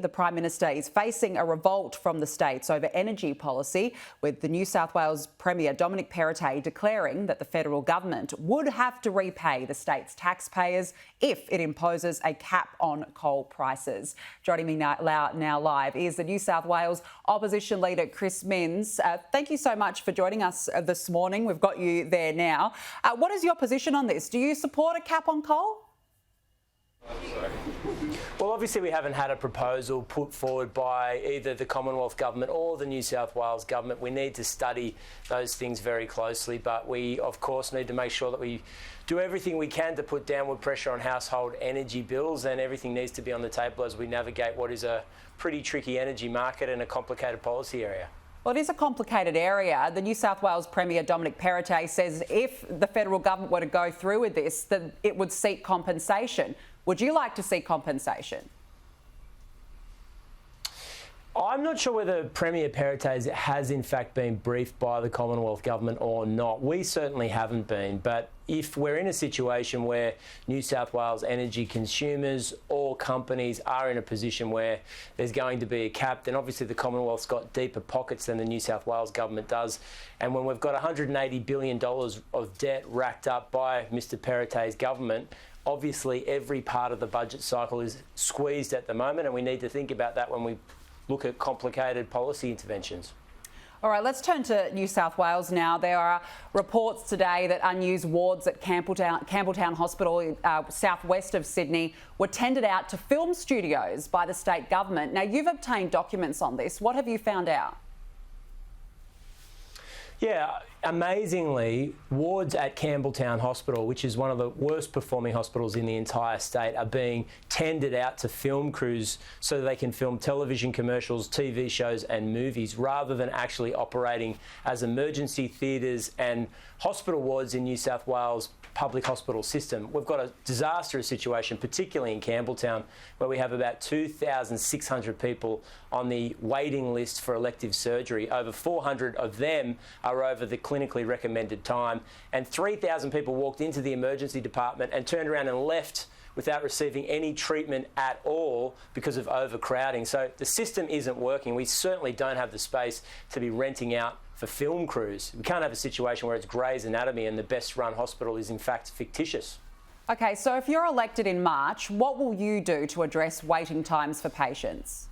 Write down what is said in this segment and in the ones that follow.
The Prime Minister is facing a revolt from the states over energy policy, with the New South Wales Premier Dominic Perrottet declaring that the federal government would have to repay the state's taxpayers if it imposes a cap on coal prices. Joining me now live is the New South Wales Opposition Leader Chris Minns. Thank you so much for joining us this morning. We've got you there now. What is your position on this? Do you support a cap on coal? Well, obviously we haven't had a proposal put forward by either the Commonwealth Government or the New South Wales Government. We need to study those things very closely, but we, of course, need to make sure that we do everything we can to put downward pressure on household energy bills, and everything needs to be on the table as we navigate what is a pretty tricky energy market and a complicated policy area. Well, it is a complicated area. The New South Wales Premier Dominic Perrottet says if the federal government were to go through with this, that it would seek compensation. Would you like to see compensation? I'm not sure whether Premier Perrottet has in fact been briefed by the Commonwealth Government or not. We certainly haven't been, but if we're in a situation where New South Wales energy consumers or companies are in a position where there's going to be a cap, then obviously the Commonwealth's got deeper pockets than the New South Wales Government does. And when we've got $180 billion of debt racked up by Mr Perrottet's government, obviously every part of the budget cycle is squeezed at the moment, and we need to think about that when we look at complicated policy interventions. All right, let's turn to New South Wales now. There are reports today that unused wards at Campbelltown Hospital, southwest of Sydney, were tendered out to film studios by the state government. Now, you've obtained documents on this. What have you found out? Yeah, amazingly, wards at Campbelltown Hospital, which is one of the worst performing hospitals in the entire state, are being tendered out to film crews so that they can film television commercials, TV shows and movies, rather than actually operating as emergency theatres and hospital wards in New South Wales public hospital system. We've got a disastrous situation, particularly in Campbelltown, where we have about 2,600 people on the waiting list for elective surgery. Over 400 of them are over the clinically recommended time, and 3,000 people walked into the emergency department and turned around and left without receiving any treatment at all because of overcrowding. So the system isn't working. We certainly don't have the space to be renting out for film crews. We can't have a situation where it's Grey's Anatomy and the best run hospital is in fact fictitious. OK, so if you're elected in March, what will you do to address waiting times for patients?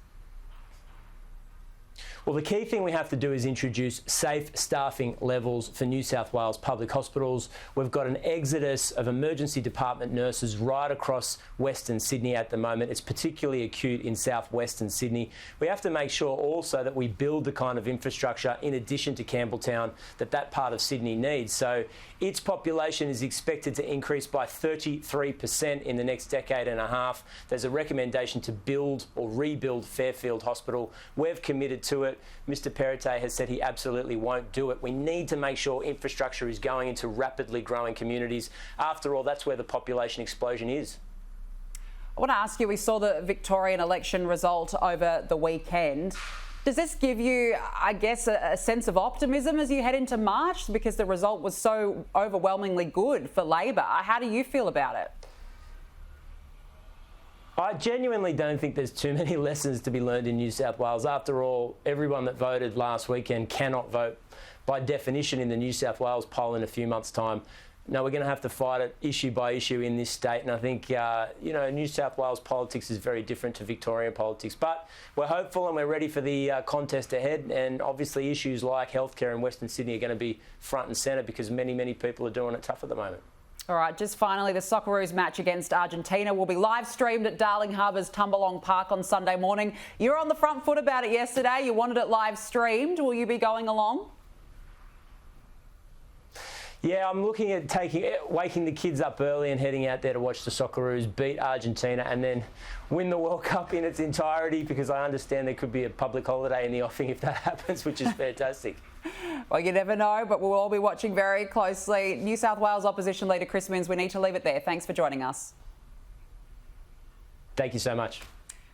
Well, the key thing we have to do is introduce safe staffing levels for New South Wales public hospitals. We've got an exodus of emergency department nurses right across Western Sydney at the moment. It's particularly acute in southwestern Sydney. We have to make sure also that we build the kind of infrastructure, in addition to Campbelltown, that part of Sydney needs. So its population is expected to increase by 33% in the next decade and a half. There's a recommendation to build or rebuild Fairfield Hospital. We've committed to it. Mr Perrottet has said he absolutely won't do it. We need to make sure infrastructure is going into rapidly growing communities. After all, that's where the population explosion is. I want to ask you, we saw the Victorian election result over the weekend. Does this give you, I guess, a sense of optimism as you head into March, because the result was so overwhelmingly good for Labor? How do you feel about it? I genuinely don't think there's too many lessons to be learned in New South Wales. After all, everyone that voted last weekend cannot vote by definition in the New South Wales poll in a few months' time. No, we're going to have to fight it issue by issue in this state, and I think, New South Wales politics is very different to Victorian politics. But we're hopeful and we're ready for the contest ahead, and obviously issues like healthcare in Western Sydney are going to be front and centre because many, many people are doing it tough at the moment. All right, just finally, the Socceroos match against Argentina will be live streamed at Darling Harbour's Tumbalong Park on Sunday morning. You were on the front foot about it yesterday. You wanted it live streamed. Will you be going along? Yeah, I'm looking at waking the kids up early and heading out there to watch the Socceroos beat Argentina and then win the World Cup in its entirety, because I understand there could be a public holiday in the offing if that happens, which is fantastic. Well, you never know, but we'll all be watching very closely. New South Wales Opposition Leader Chris Minns, we need to leave it there. Thanks for joining us. Thank you so much.